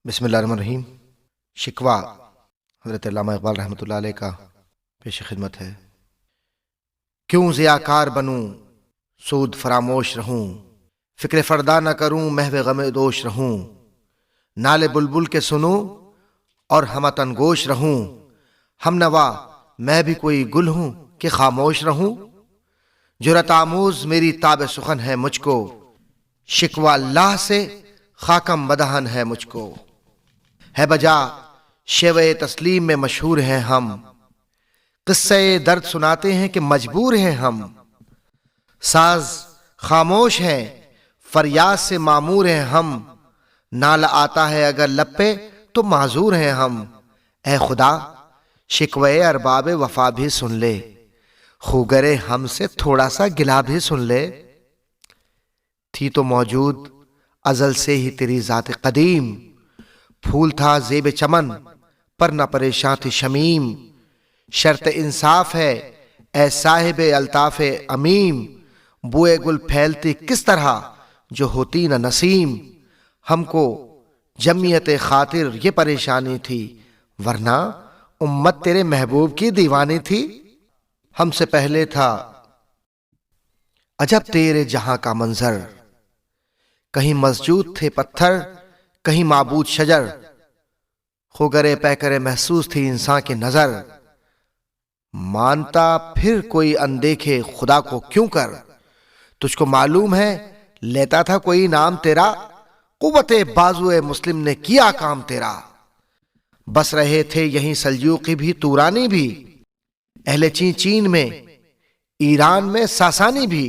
بسم اللہ الرحمن الرحیم۔ شکوہ حضرت علامہ اقبال رحمۃ اللہ علیہ کا پیش خدمت ہے۔ کیوں ضیاءکار بنوں سود فراموش رہوں، فکر فردا نہ کروں محو غم دوش رہوں، نالے بلبل کے سنوں اور ہمتن گوش رہوں، ہم نوا میں بھی کوئی گل ہوں کہ خاموش رہوں، جرأت آموز میری تاب سخن ہے مجھ کو، شکوہ اللہ سے خاکم بدہن ہے مجھ کو، ہے بجا شیوہ تسلیم میں مشہور ہیں ہم، قصے درد سناتے ہیں کہ مجبور ہیں ہم، ساز خاموش ہیں فریاد سے معمور ہیں ہم، نالہ آتا ہے اگر لب پہ تو معذور ہیں ہم، اے خدا شکوہ ارباب وفا بھی سن لے، خوگرے ہم سے تھوڑا سا گلا بھی سن لے، تھی تو موجود ازل سے ہی تیری ذات قدیم، پھول تھا زیب چمن پر نہ پریشاں تھی شمیم، شرط انصاف ہے اے صاحب الطاف امیم، بوئے گل پھیلتی کس طرح جو ہوتی نہ نسیم، ہم کو جمعیت خاطر یہ پریشانی تھی، ورنہ امت تیرے محبوب کی دیوانی تھی، ہم سے پہلے تھا عجب تیرے جہاں کا منظر، کہیں مسجود تھے پتھر کہیں معبود شجر، خوگرے پیکرے محسوس تھی انسان کی نظر، مانتا پھر کوئی اندیکھے خدا کو کیوں کر، تجھ کو معلوم ہے لیتا تھا کوئی نام تیرا، قوت بازو مسلم نے کیا کام تیرا، بس رہے تھے یہیں سلجوقی بھی تورانی بھی، اہل چین میں ایران میں ساسانی بھی،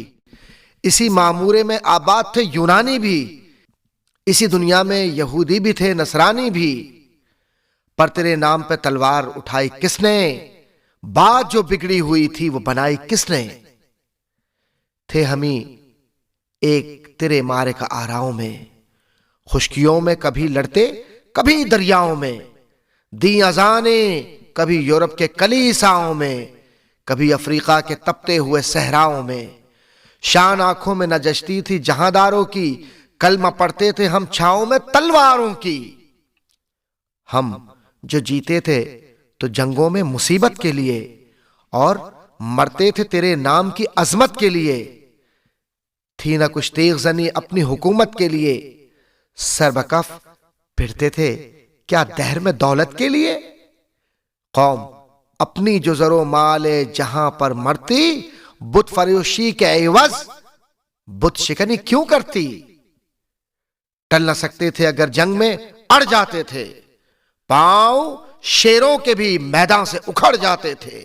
اسی معمورے میں آباد تھے یونانی بھی، اسی دنیا میں یہودی بھی تھے نصرانی بھی، پر تیرے نام پہ تلوار اٹھائی کس نے، بات جو بگڑی ہوئی تھی وہ بنائی کس نے، تھے ہمیں ایک تیرے مارے کا آراؤں میں، خشکیوں میں کبھی لڑتے کبھی دریاؤں میں، دی اذانیں کبھی یورپ کے کلیساؤں میں، کبھی افریقہ کے تپتے ہوئے صحراؤں میں، شان آنکھوں میں نہ جچتی تھی جہاں داروں کی، کلمہ پڑھتے تھے ہم چھاؤں میں تلواروں کی، ہم جو جیتے تھے تو جنگوں میں مصیبت کے لیے، اور مرتے تھے تیرے نام کی عظمت کے لیے، تھی نہ کچھ تیغ زنی اپنی حکومت کے لیے، سر بکف پھرتے تھے کیا دہر میں دولت کے لیے، قوم اپنی جو زر و مال جہاں پر مرتی، بت فروشی کے عوض بت شکنی کیوں کرتی، ٹل نہ سکتے تھے اگر جنگ میں اڑ جاتے تھے، پاؤں شیروں کے بھی میدان سے اکھڑ جاتے تھے،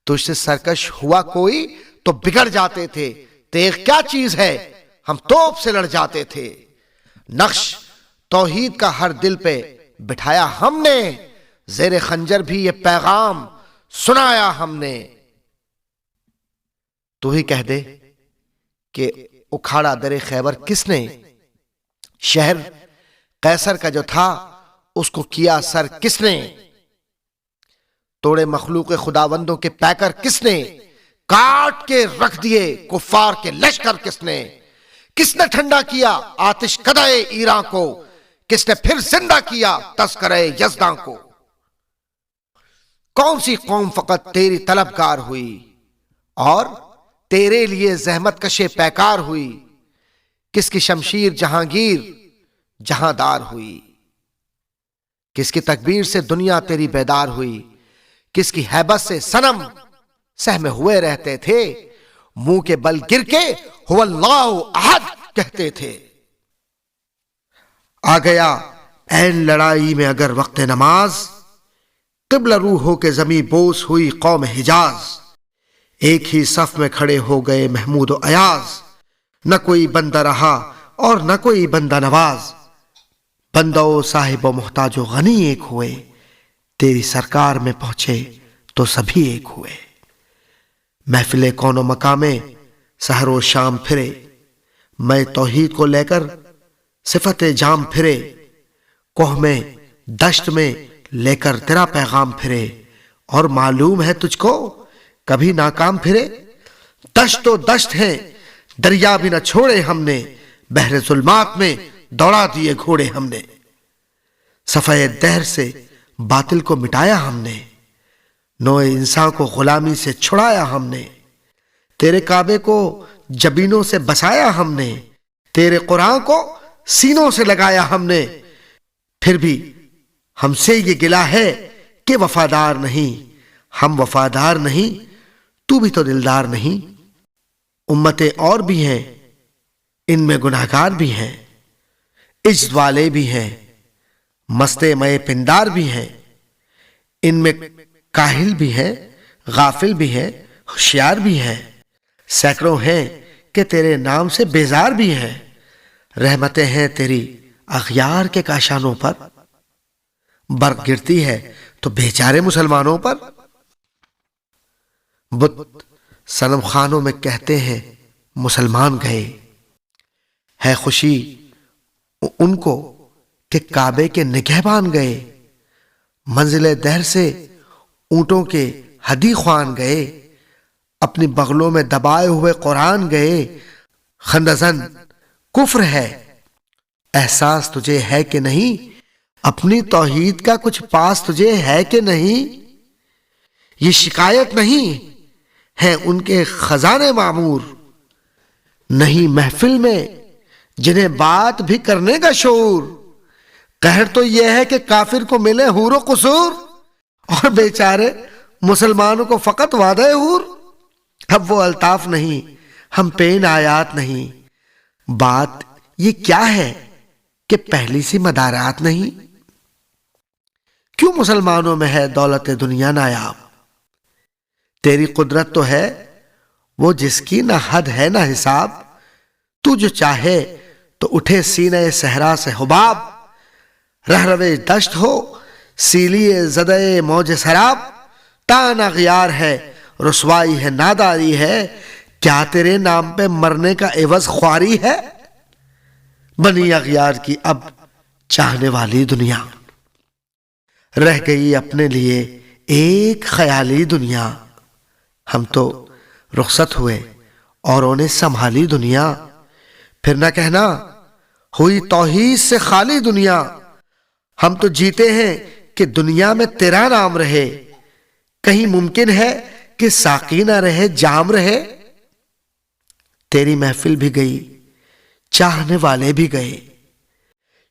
تجھ سے سرکش ہوا کوئی تو بگڑ جاتے تھے، تیغ کیا چیز ہے ہم توپ سے لڑ جاتے تھے، نقش توحید کا ہر دل پہ بٹھایا ہم نے، زیر خنجر بھی یہ پیغام سنایا ہم نے، تو ہی کہہ دے کہ اکھاڑا در خیبر کس نے، شہر قیصر کا جو تھا اس کو کیا سر کس نے، توڑے مخلوق خداوندوں کے پیکر کس نے، کاٹ کے رکھ دیے کفار کے لشکر کس نے ٹھنڈا کیا آتش کدے ایران کو، کس نے پھر زندہ کیا تذکرہ یزداں کو، کون سی قوم فقط تیری طلبگار ہوئی اور تیرے لیے زحمت کشے پیکار ہوئی، کس کی شمشیر جہانگیر جہاں دار ہوئی، کس کی تکبیر سے دنیا تیری بیدار ہوئی، کس کی ہیبت سے صنم سہمے ہوئے رہتے تھے، منہ کے بل گر کے هو اللہ احد کہتے تھے، آ گیا این لڑائی میں اگر وقت نماز، قبلہ روح ہو کے زمیں بوس ہوئی قوم حجاز، ایک ہی صف میں کھڑے ہو گئے محمود و ایاز، نہ کوئی بندہ رہا اور نہ کوئی بندہ نواز، بندہ و صاحب و محتاج و غنی ایک ہوئے، تیری سرکار میں پہنچے تو سبھی ایک ہوئے، محفل کون و مقام میں سحر و شام پھرے، میں توحید کو لے کر صفت جام پھرے، کوہ میں دشت میں لے کر تیرا پیغام پھرے، اور معلوم ہے تجھ کو کبھی ناکام پھرے، دشت و دشت ہے دریا بھی نہ چھوڑے ہم نے، بحر ظلمات میں دوڑا دیے گھوڑے ہم نے، صفحہ دہر سے باطل کو مٹایا ہم نے، نوع انسان کو غلامی سے چھڑایا ہم نے، تیرے کعبے کو جبینوں سے بسایا ہم نے، تیرے قرآن کو سینوں سے لگایا ہم نے، پھر بھی ہم سے یہ گلہ ہے کہ وفادار نہیں، ہم وفادار نہیں، تو بھی تو دلدار نہیں۔ امتیں اور بھی ہیں، ان میں گناہگار بھی ہیں، عجز والے بھی ہیں، مستے مئے پندار بھی ہیں، ان میں کاہل بھی ہیں، غافل بھی ہیں، ہوشیار بھی ہیں، سینکڑوں ہیں کہ تیرے نام سے بیزار بھی ہیں۔ رحمتیں ہیں تیری اغیار کے کاشانوں پر، برق گرتی ہے تو بیچارے مسلمانوں پر۔ بت صنم خانوں میں کہتے ہیں مسلمان گئے، ہے خوشی ان کو کہ کعبے کے نگہبان گئے، منزل دہر سے اونٹوں کے ہدی خوان گئے، اپنی بغلوں میں دبائے ہوئے قرآن گئے۔ خندزن کفر ہے، احساس تجھے ہے کہ نہیں، اپنی توحید کا کچھ پاس تجھے ہے کہ نہیں؟ یہ شکایت نہیں ہے ان کے خزانے معمور، نہیں محفل میں جنہیں بات بھی کرنے کا شعور۔ قہر تو یہ ہے کہ کافر کو ملے حور و قصور، اور بیچارے مسلمانوں کو فقط وعدہ حور۔ اب وہ الطاف نہیں، ہم پین آیات نہیں، بات یہ کیا ہے کہ پہلی سی مدارات نہیں؟ کیوں مسلمانوں میں ہے دولت دنیا نایاب؟ تیری قدرت تو ہے وہ جس کی نہ حد ہے نہ حساب، تو جو چاہے تو اٹھے سینہ صحرا سے حباب، رہ روے دشت ہو سیلی زدے موج سراب، تان اغیار ہے رسوائی ہے ناداری ہے، کیا تیرے نام پہ مرنے کا عوض خواری ہے؟ بنی اغیار کی اب چاہنے والی دنیا، رہ گئی اپنے لیے ایک خیالی دنیا۔ ہم تو رخصت ہوئے اوروں نے سنبھالی دنیا، پھر نہ کہنا ہوئی توحید سے خالی دنیا۔ ہم تو جیتے ہیں کہ دنیا میں تیرا نام رہے، کہیں ممکن ہے کہ ساقی نہ رہے جام رہے؟ تیری محفل بھی گئی، چاہنے والے بھی گئے،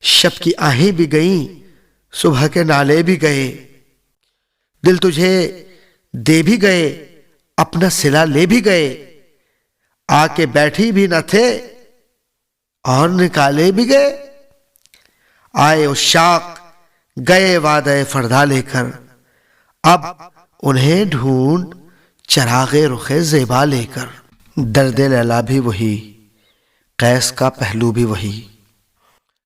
شب کی آہیں بھی گئیں، صبح کے نالے بھی گئے، دل تجھے دے بھی گئے، اپنا صلہ لے بھی گئے، آ کے بیٹھی بھی نہ تھے اور نکالے بھی گئے۔ آئے عشاق گئے وعدہ فردا لے کر، اب انہیں ڈھونڈ چراغ رخ زیبا لے کر۔ درد لیلا بھی وہی، قیس کا پہلو بھی وہی،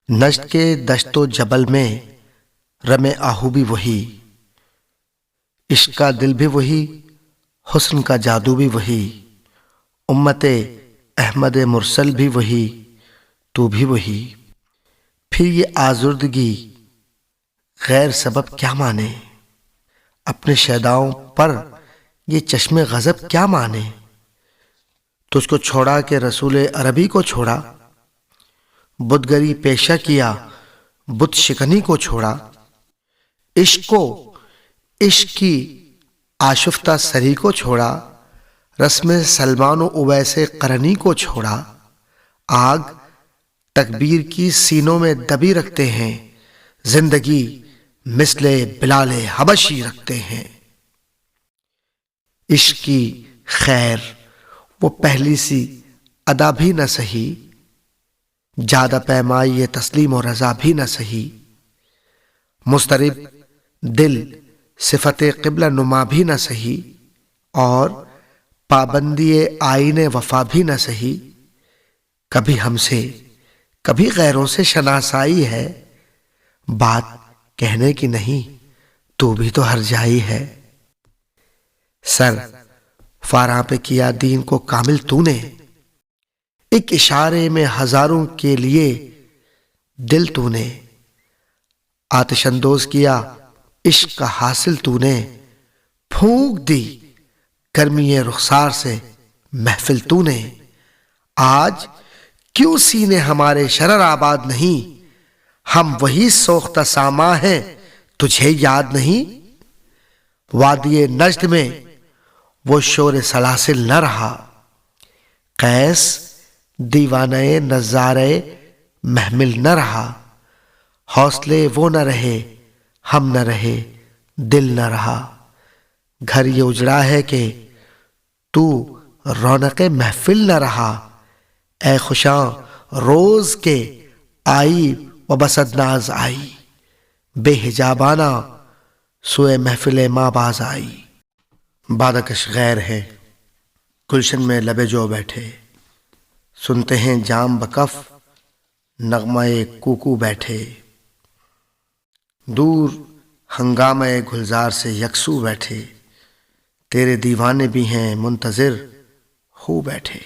نجد کے دشت و جبل میں رم آہو بھی وہی، عشق کا دل بھی وہی، حسن کا جادو بھی وہی، امت احمد مرسل بھی وہی، تو بھی وہی۔ پھر یہ آزردگی غیر سبب کیا مانے، اپنے شیداؤں پر یہ چشم غضب کیا مانے؟ تجھ کو چھوڑا کہ رسول عربی کو چھوڑا، بتگری پیشہ کیا بت شکنی کو چھوڑا، عشق کو عشق کی آشفتہ سری کو چھوڑا، رسم سلمان و اویس قرنی کو چھوڑا، آگ تکبیر کی سینوں میں دبی رکھتے ہیں، زندگی مثل بلال حبشی رکھتے ہیں۔ عشق کی خیر وہ پہلی سی ادا بھی نہ سہی، جادہ پیمائی تسلیم و رضا بھی نہ سہی، مضطرب دل صفت قبلہ نما بھی نہ سہی، اور پابندی آئین وفا بھی نہ سہی۔ کبھی ہم سے کبھی غیروں سے شناسائی ہے، بات کہنے کی نہیں تو بھی تو ہر جائی ہے۔ سر فاراں پہ کیا دین کو کامل تو نے، ایک اشارے میں ہزاروں کے لیے دل تو نے، آتش اندوز کیا عشق کا حاصل تو نے، پھونک دی گرمی رخسار سے محفل تو نے۔ آج کیوں سینے ہمارے شرر آباد نہیں، ہم وہی سوختہ ساما ہیں، تجھے یاد نہیں؟ وادی نجد میں وہ شور سلاسل نہ رہا، قیس دیوانہ نظارے محمل نہ رہا، حوصلے وہ نہ رہے، ہم نہ رہے، دل نہ رہا۔ گھر یہ اجڑا ہے کہ تو رونق محفل نہ رہا، اے خوشاں روز کے آئی و بسد ناز آئی، بے حجابانہ سوئے محفل ماں باز آئی۔ بادکش غیر ہے گلشن میں لبے جو بیٹھے، سنتے ہیں جام بکف نغمہ کوکو بیٹھے، دور ہنگامہ گلزار سے یکسو بیٹھے، تیرے دیوانے بھی ہیں منتظر ہو بیٹھے۔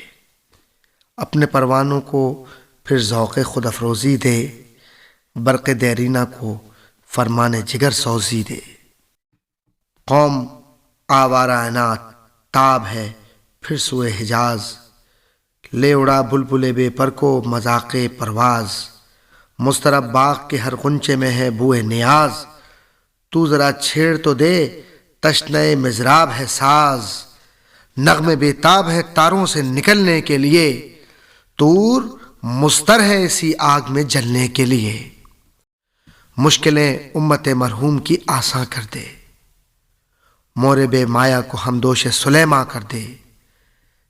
اپنے پروانوں کو پھر ذوق خود افروزی دے، برق دیرینہ کو فرمان جگر سوزی دے۔ قوم آوارہ عنات تاب ہے پھر سوئے حجاز، لے اڑا بلبل بے پر کو مذاق پرواز، مضطرب باغ کے ہر غنچے میں ہے بوئے نیاز، تو ذرا چھیڑ تو دے تشنہ مضراب ہے ساز، نغمے بے تاب ہے تاروں سے نکلنے کے لیے، طور مستر ہے اسی آگ میں جلنے کے لیے۔ مشکلیں امت مرحوم کی آساں کر دے، مورے بے مایا کو ہمدوش سلیماں کر دے،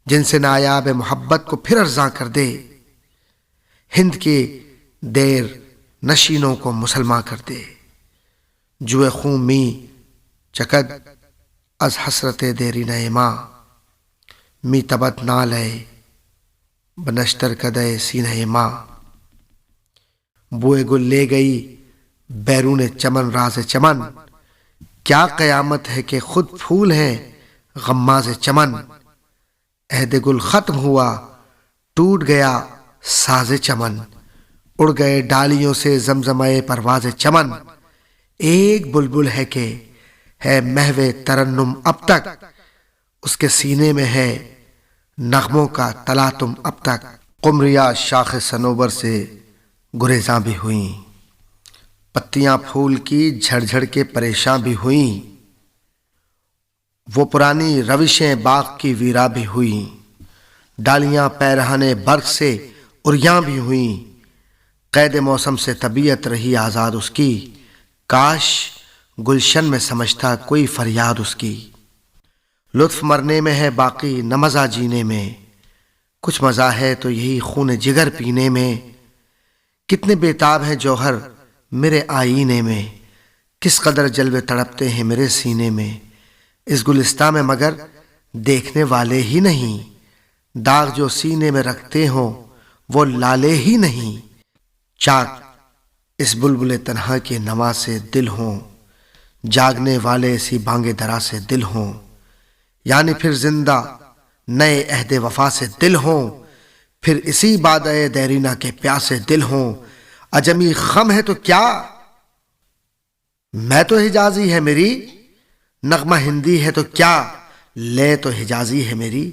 جن سے نایاب محبت کو پھر ارزاں کر دے، ہند کے دیر نشینوں کو مسلمان کر دے، جوئے خون می چکد از حسرت دیری نئے ماں، می تبت نالے بنشتر کدے سینہ ماں۔ بوئے گل لے گئی بیرون چمن راز چمن، کیا قیامت ہے کہ خود پھول ہیں غماز چمن، عہد گل ختم ہوا ٹوٹ گیا ساز چمن، اڑ گئے ڈالیوں سے زمزمے پرواز چمن، ایک بلبل ہے کہ ہے محو ترنم اب تک، اس کے سینے میں ہے نغموں کا تلاتم اب تک۔ قمریہ شاخ صنوبر سے گریزاں بھی ہوئیں، پتیاں پھول کی جھڑ جھڑ کے پریشاں بھی ہوئیں، وہ پرانی روشیں باغ کی ویرا بھی ہوئیں، ڈالیاں پیرہنے برق سے اریاں بھی ہوئیں، قید موسم سے طبیعت رہی آزاد اس کی، کاش گلشن میں سمجھتا کوئی فریاد اس کی۔ لطف مرنے میں ہے باقی نہ مزہ جینے میں، کچھ مزہ ہے تو یہی خون جگر پینے میں، کتنے بیتاب ہیں جوہر میرے آئینے میں، کس قدر جلوے تڑپتے ہیں میرے سینے میں، اس گلستاں میں مگر دیکھنے والے ہی نہیں، داغ جو سینے میں رکھتے ہوں وہ لالے ہی نہیں، چاک اس بلبل تنہا کے نوا سے دل ہوں، جاگنے والے اسی بانگ درا سے دل ہوں، یعنی پھر زندہ نئے عہد وفا سے دل ہوں، پھر اسی بادہ دیرینہ کے پیاسے دل ہوں۔ عجمی خم ہے تو کیا، میں تو حجازی ہے میری، نغمہ ہندی ہے تو کیا، لے تو حجازی ہے میری۔